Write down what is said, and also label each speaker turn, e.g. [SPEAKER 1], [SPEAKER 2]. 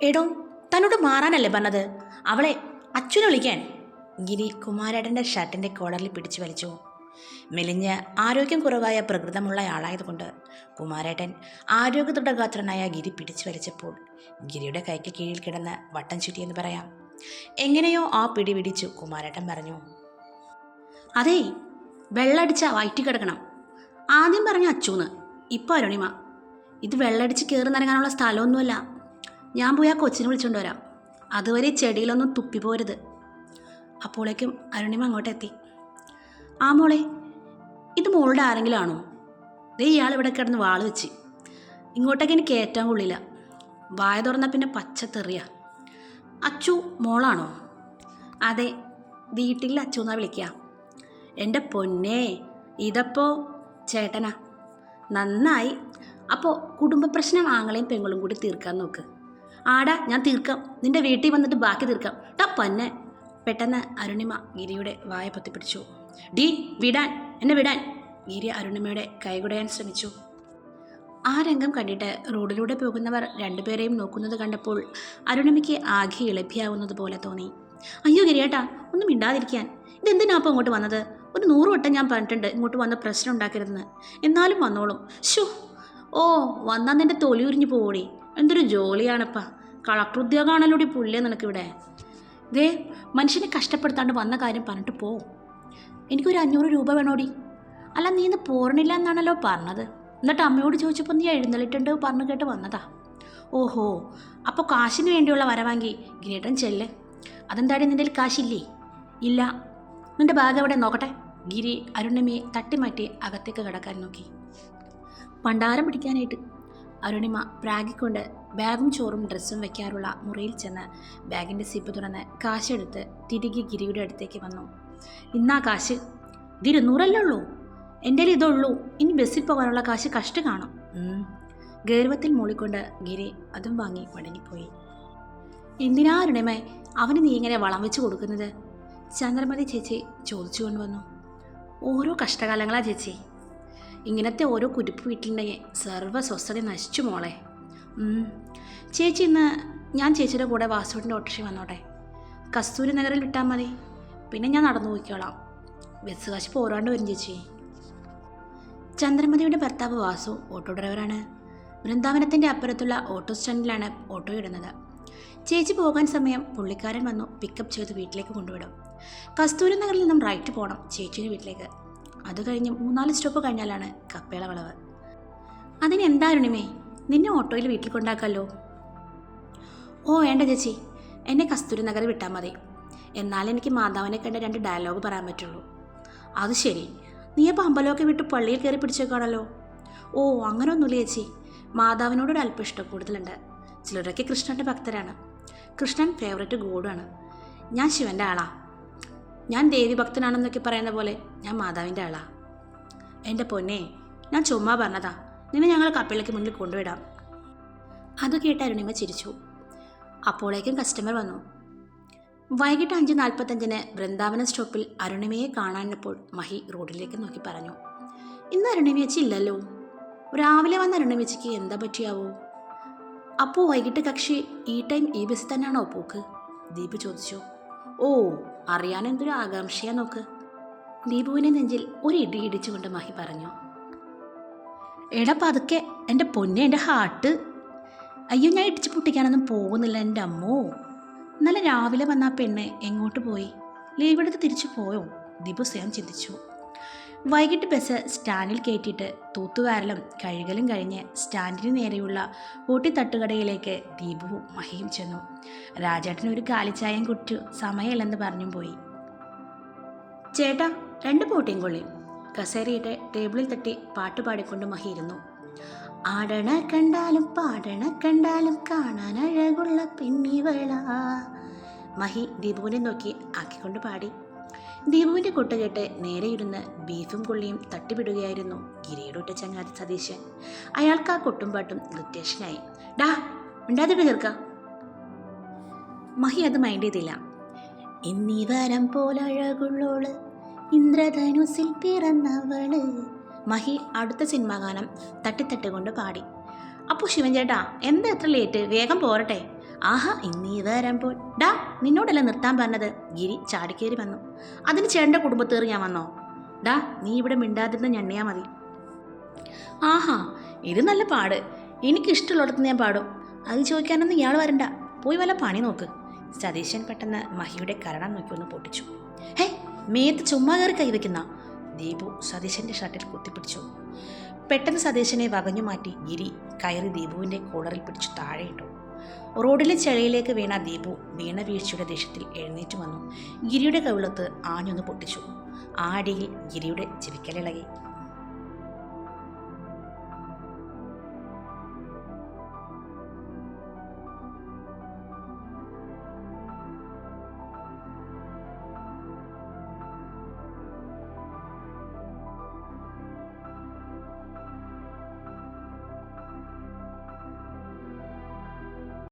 [SPEAKER 1] എടോ, തന്നോട് മാറാനല്ലേ പറഞ്ഞത്? അവളെ അച്ഛനെ വിളിക്കാൻ. ഗിരി കുമാരേട്ടൻ്റെ ഷർട്ടിൻ്റെ കോളറിൽ പിടിച്ചു വലിച്ചു. മെലിഞ്ഞ് ആരോഗ്യം കുറവായ പ്രകൃതമുള്ളയാളായതുകൊണ്ട് കുമാരേട്ടൻ ആരോഗ്യദൃഢഗാത്രനായ ഗിരി പിടിച്ചു വലിച്ചപ്പോൾ ഗിരിയുടെ കൈക്ക് കീഴിൽ കിടന്ന് വട്ടം ചുറ്റിയെന്ന് പറയാം. എങ്ങനെയോ ആ പിടി പിടിച്ചു കുമാരേട്ടൻ പറഞ്ഞു. അതേ, വെള്ളടിച്ച വയറ്റി കിടക്കണം. ആദ്യം പറഞ്ഞ അച്ചൂന്ന്, ഇപ്പോൾ അരുണിമ. ഇത് വെള്ളടിച്ച് കയറി നിറങ്ങാനുള്ള സ്ഥലമൊന്നുമല്ല. ഞാൻ പോയി ആ കൊച്ചിനെ വിളിച്ചുകൊണ്ട് വരാം. അതുവരെ ചെടിയിലൊന്നും തുപ്പി പോരുത്. അപ്പോഴേക്കും അരുണിമ അങ്ങോട്ടെത്തി. ആ മോളെ, ഇത് മോളുടെ ആരെങ്കിലും ആണോ? ദേ ഇയാൾ ഇവിടെ കിടന്ന് വാള് വെച്ച്. ഇങ്ങോട്ടേക്ക് എനിക്ക് കയറ്റാൻ കൊള്ളില്ല. വായ തുറന്നാൽ പിന്നെ പച്ചത്തെറിയ. അച്ചു മോളാണോ? അതെ, വീട്ടിൽ അച്ചു എന്നാ വിളിക്കുക. എൻ്റെ പൊന്നേ, ഇതപ്പോൾ ചേട്ടനാ. നന്നായി. അപ്പോൾ കുടുംബ പ്രശ്നം ആങ്ങളെയും പെങ്ങളും കൂടി തീർക്കാൻ നോക്ക്. ആടാ, ഞാൻ തീർക്കാം. നിൻ്റെ വീട്ടിൽ വന്നിട്ട് ബാക്കി തീർക്കാം. പന്നെ. പെട്ടെന്ന് അരുണിമ ഗിരിയുടെ വായ പൊത്തിപ്പിടിച്ചു. ഡി വിടാൻ, എന്നെ വിടാൻ. ഗിരി അരുണിമയുടെ കൈകുടയാൻ ശ്രമിച്ചു. ആ രംഗം കണ്ടിട്ട് റോഡിലൂടെ പോകുന്നവർ രണ്ടുപേരെയും നോക്കുന്നത് കണ്ടപ്പോൾ അരുണിമയ്ക്ക് ആകെ ഇളഭിയാവുന്നത് പോലെ തോന്നി. അയ്യോ ഗിരിയേട്ടാ, ഒന്നും മിണ്ടാതിരിക്കാൻ. ഇതെന്തിനാ അപ്പോൾ ഇങ്ങോട്ട് വന്നത്? ഒരു 100 വട്ടം ഞാൻ പറഞ്ഞിട്ടുണ്ട് ഇങ്ങോട്ട് വന്ന് പ്രശ്നം ഉണ്ടാക്കരുതെന്ന്. എന്നാലും വന്നോളും. ഷോ, ഓ വന്നാൽ നിൻ്റെ തൊലി ഉരിഞ്ഞു പോടി. എന്തൊരു ജോലിയാണപ്പാ. കളക്ടർ ഉദ്യോഗമാണല്ലോടി പുള്ളിയെ നിനക്കിവിടെ. ദേ, മനുഷ്യനെ കഷ്ടപ്പെടുത്താണ്ട് വന്ന കാര്യം പറഞ്ഞിട്ട് പോവും. എനിക്കൊരു 500 രൂപ വേണോടി. അല്ല, നീ ഇന്ന് പോരണില്ല എന്നാണല്ലോ പറഞ്ഞത്. എന്നിട്ട് അമ്മയോട് ചോദിച്ചപ്പോൾ നീ എഴുന്നള്ളിട്ടുണ്ട് പറഞ്ഞു കേട്ട് വന്നതാ. ഓഹോ, അപ്പോൾ കാശിന് വേണ്ടിയുള്ള വരവാങ്കി ഗിരിയേട്ടൻ ചെല്ല്. അതെന്താടി, നിൻ്റെ കാശില്ലേ? ഇല്ല. നിൻ്റെ ബാഗ് എവിടെ നോക്കട്ടെ. ഗിരി അരുണിമയെ തട്ടിമാറ്റി അകത്തേക്ക് കിടക്കാൻ നോക്കി. പണ്ടാരം പിടിക്കാനായിട്ട്. അരുണിമ പ്രാഗിക്കൊണ്ട് ബാഗും ചോറും ഡ്രസ്സും വയ്ക്കാറുള്ള മുറിയിൽ ചെന്ന് ബാഗിൻ്റെ സിപ്പ് തുറന്ന് കാശെടുത്ത് തിരികെ ഗിരിയുടെ അടുത്തേക്ക് വന്നു. ഇന്നാ കാശ്. ഇത് 200 ഉള്ളൂ. എൻ്റെ ഇതുള്ളൂ. ഇനി ബസ്സിൽ പോകാനുള്ള കാശ് കഷ്ട കാണും. ഗൗരവത്തിൽ മൂളിക്കൊണ്ട് ഗിരി അതും വാങ്ങി മടങ്ങിപ്പോയി. എന്തിനാ അരുണിമേ അവന് നീ ഇങ്ങനെ വളം വെച്ച് കൊടുക്കുന്നത്? ചന്ദ്രമതി ചേച്ചി ചോദിച്ചുകൊണ്ട് വന്നു. ഓരോ കഷ്ടകാലങ്ങളാ ചേച്ചി. ഇങ്ങനത്തെ ഓരോ കുരുപ്പ് വീട്ടിലുണ്ടെങ്കിൽ സർവ്വ സ്വസ്ഥത നശിച്ചു മോളെ. ചേച്ചി ഇന്ന് ഞാൻ ചേച്ചിയുടെ കൂടെ വാസുവിൻ്റെ ഓട്ടോറിക്ഷ വന്നോട്ടെ. കസ്തൂരി നഗറിൽ വിട്ടാൽ മതി. പിന്നെ ഞാൻ നടന്നു പോയിക്കോളാം. ബസ് കാശ് പോരാണ്ട് വരും ചേച്ചി. ചന്ദ്രമതിയുടെ ഭർത്താവ് വാസു ഓട്ടോ ഡ്രൈവറാണ്. വൃന്ദാവനത്തിൻ്റെ അപ്പുറത്തുള്ള ഓട്ടോ സ്റ്റാൻഡിലാണ് ഓട്ടോ ഇടുന്നത്. ചേച്ചി പോകാൻ സമയം പുള്ളിക്കാരൻ വന്നു പിക്കപ്പ് ചെയ്ത് വീട്ടിലേക്ക് കൊണ്ടുവിടും. കസ്തൂരി നഗറിൽ നിന്നും റൈറ്റ് പോകണം ചേച്ചിയുടെ വീട്ടിലേക്ക്. അത് കഴിഞ്ഞ് 3-4 സ്റ്റോപ്പ് കഴിഞ്ഞാലാണ് കപ്പേള വളവ്. അതിനെന്താ അരുണിമേ, നിന്നെ ഓട്ടോയിൽ വീട്ടിൽ കൊണ്ടാക്കാമല്ലോ. ഓ വേണ്ട ചേച്ചി, എന്നെ കസ്തൂരി നഗർ വിട്ടാൽ മതി. എന്നാൽ എനിക്ക് മാതാവിനെ കണ്ട 2 ഡയലോഗ് പറയാൻ പറ്റുള്ളൂ. അത് ശരി, നീ അപ്പോൾ അമ്പലമൊക്കെ വിട്ട് പള്ളിയിൽ കയറി പിടിച്ചേക്കാണല്ലോ. ഓ അങ്ങനെയൊന്നുമില്ല ചേച്ചി, മാതാവിനോടൊരു അല്പം ഇഷ്ടം കൂടുതലുണ്ട്. ചിലരൊക്കെ കൃഷ്ണൻ്റെ ഭക്തരാണ്. കൃഷ്ണൻ ഫേവറേറ്റ് ഗോഡാണ്. ഞാൻ ശിവൻ്റെ ആളാ. ഞാൻ ദേവി ഭക്തനാണെന്നൊക്കെ പറയുന്ന പോലെ ഞാൻ മാതാവിൻ്റെ ആളാ. എൻ്റെ പൊന്നെ, ഞാൻ ചുമ്മാ പറഞ്ഞതാ. നിന്നെ ഞങ്ങൾ കപ്പലിലേക്ക് മുന്നിൽ കൊണ്ടുവിടാം. അത് കേട്ട് അരുണിമ ചിരിച്ചു. അപ്പോഴേക്കും കസ്റ്റമർ വന്നു. വൈകിട്ട് 5:45 വൃന്ദാവന സ്റ്റോപ്പിൽ അരുണിമയെ കാണാനപ്പോൾ മഹി റോഡിലേക്ക് നോക്കി പറഞ്ഞു. ഇന്ന് അരുണിമയച്ചി ഇല്ലല്ലോ. രാവിലെ വന്ന അരുണിമയച്ചിക്ക് എന്താ പറ്റിയാവോ? അപ്പോൾ വൈകിട്ട് കക്ഷി ഈ ടൈം ഈ ബസ് തന്നെയാണോ പോക്ക്? ദീപു ചോദിച്ചു. ഓ, അറിയാൻ എന്തൊരു ആകാംക്ഷയാ നോക്ക്. ദീപുവിനെ നെഞ്ചിൽ ഒരു ഇടി ഇടിച്ചുകൊണ്ട് മഹി പറഞ്ഞു. എടാ പതുക്കെ, എൻ്റെ പൊന്നെ, എൻ്റെ ഹാർട്ട്. അയ്യോ, ഞാൻ ഇടിച്ച് പൊട്ടിക്കാനൊന്നും പോകുന്നില്ല എൻ്റെ അമ്മോ. ഇന്നലെ രാവിലെ വന്ന ആ പെണ്ണ് എങ്ങോട്ട് പോയി? ലീവ് എടുത്ത് തിരിച്ചു പോയോ? ദീപു സ്വയം ചിന്തിച്ചു. വൈകിട്ട് ബസ് സ്റ്റാൻഡിൽ കയറ്റിയിട്ട് തൂത്തുവാരലും കഴുകലും കഴിഞ്ഞ് സ്റ്റാൻഡിന് നേരെയുള്ള ഊട്ടിത്തട്ടുകടയിലേക്ക് ദീപുവും മഹിയും ചെന്നു. രാജേട്ടൻ ഒരു കാലിച്ചായം കുടിച്ചു സമയമില്ലെന്ന് പറഞ്ഞും പോയി. ചേട്ടാ 2 പോട്ടിയും കൊള്ളിയും. കസേരയിട്ട് ടേബിളിൽ തട്ടി പാട്ട് പാടിക്കൊണ്ട് മഹി ഇരുന്നു. ആടണ കണ്ടാലും പാടണ കണ്ടാലും കാണാൻ അഴകുള്ള പെണ്ണിവള. മഹി ദീപുവിനെ നോക്കി ആക്കിക്കൊണ്ട് പാടി. ദീപുവിൻ്റെ കൊട്ട് കേട്ട് നേരെ ഇരുന്ന് ബീഫും കൊള്ളിയും തട്ടിവിടുകയായിരുന്നു ഗിരിയുടെ ഒറ്റ ചങ്ങാതി സതീശൻ. അയാൾക്ക് ആ കൊട്ടും പാട്ടും ഇറിറ്റേഷനായി. ഡാ മിണ്ടാതിട്ട് ചേർക്ക. മഹി അത് മൈൻഡ് ചെയ്തില്ല. ഇന്നീവരം പോലഴകുള്ളോള് ഇന്ദ്രധനുസിൽ പിറന്നവള്. മഹി അടുത്ത സിനിമാ ഗാനം തട്ടിത്തട്ടുകൊണ്ട് പാടി. അപ്പോൾ ശിവൻ ചേട്ടാ, എന്താ എത്ര ലേറ്റ്? വേഗം പോരട്ടെ. ആഹാ ഇന്നീ വരുമ്പോൾ ഡാ നിന്നോടല്ല നിർത്താൻ പറഞ്ഞത്. ഗിരി ചാടിക്കേറി വന്നു. അതിന് ചേട്ടൻ്റെ കുടുംബത്തേറി ഞാൻ വന്നോ? ഡാ നീ ഇവിടെ മിണ്ടാതിരുന്ന് ഞണ്ണിയാ മതി. ആഹാ ഇത് നല്ല പാട്. എനിക്കിഷ്ടമുള്ളിടത്ത് ഞാൻ പാടും. അത് ചോദിക്കാനൊന്നും ഇയാൾ വരണ്ട. പോയി വല്ല പണി നോക്ക്. സതീശൻ പെട്ടെന്ന് മഹിയുടെ കരണം നോക്കി ഒന്ന് പൊട്ടിച്ചു. ഹേ മേത്ത് ചുമ്മാ കയറി കൈവയ്ക്കുന്ന. ദീപു സതീശൻ്റെ ഷർട്ടിൽ കുത്തിപ്പിടിച്ചു. പെട്ടെന്ന് സതീശനെ വകഞ്ഞു മാറ്റി ഗിരി കയറി ദീപുവിൻ്റെ കോളറിൽ പിടിച്ചു താഴെയിട്ടു. റോഡിലെ ചെളിയിലേക്ക് വീണ ദീപു വീണ വീഴ്ചയുടെ ദേഷ്യത്തിൽ എഴുന്നേറ്റ് വന്നു. ഗിരിയുടെ കവിളത്ത് ആഞ്ഞൊന്ന് പൊട്ടിച്ചു. ആ അടിയിൽ ഗിരിയുടെ ചെവിക്കലിളകി.